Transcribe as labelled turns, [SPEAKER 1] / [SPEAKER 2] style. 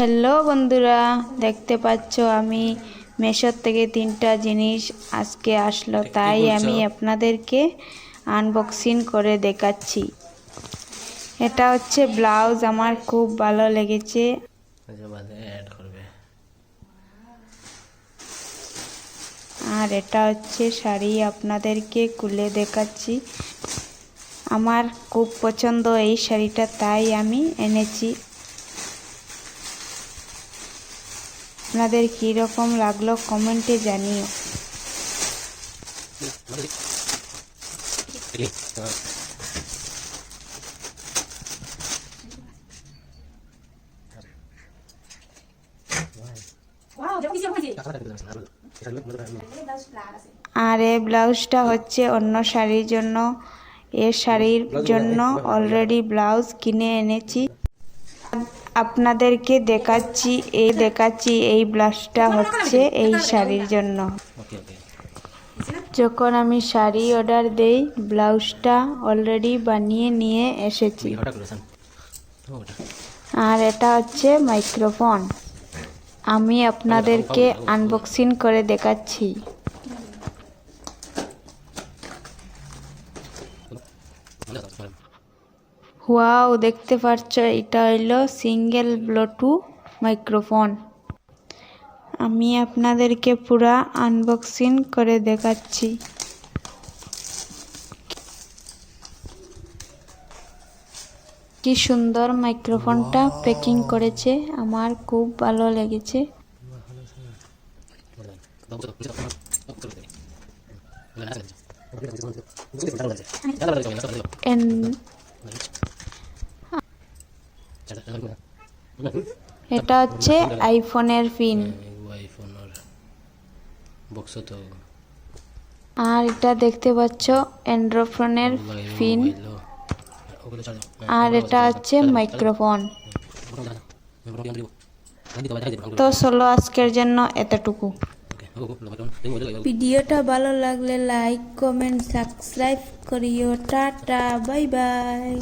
[SPEAKER 1] Hello বন্ধুরা, দেখতে পাচ্ছ আমি মেশোর থেকে 3টা জিনিস আজকে আসলো, তাই আমি আপনাদেরকে আনবক্সিং করে দেখাচ্ছি। এটা হচ্ছে ব্লাউজ, আমার খুব ভালো লেগেছে। আর এটা হচ্ছে শাড়ি, আপনাদেরকে খুলে দেখাচ্ছি। আমার খুব পছন্দ এই শাড়িটা, তাই আমি এনেছি। আপনাদের কীরকম লাগলো কমেন্টে জানিও। আর এই ব্লাউজটা হচ্ছে অন্য শাড়ির জন্য। এই শাড়ির জন্য অলরেডি ব্লাউজ কিনে এনেছি। আপনাদেরকে দেখাচ্ছি এই ব্লাউজটা হচ্ছে এই শাড়ির জন্য। যখন আমি শাড়ি অর্ডার দেই, ব্লাউজটা অলরেডি বানিয়ে নিয়ে এসেছি। আর এটা হচ্ছে মাইক্রোফোন, আমি আপনাদেরকে আনবক্সিং করে দেখাচ্ছি। ওয়াও, দেখতে পাচ্ছ, এটা হলো সিঙ্গেল ব্লুটুথ মাইক্রোফোন। আমি আপনাদেরকে পুরা আনবক্সিং করে দেখাচ্ছি। কি সুন্দর মাইক্রোফোনটা প্যাকিং করেছে, আমার খুব ভালো লেগেছে। এটা হচ্ছে আইফোনের পিন। আর এটা দেখতে পাচ্ছ অ্যান্ড্রয়েড পিন। আর এটা হচ্ছে মাইক্রোফোন। তো চলো, আজকের জন্য এতটুকু। ভিডিওটা ভালো লাগলে লাইক, কমেন্ট, সাবস্ক্রাইব করিও। Tata, bye bye.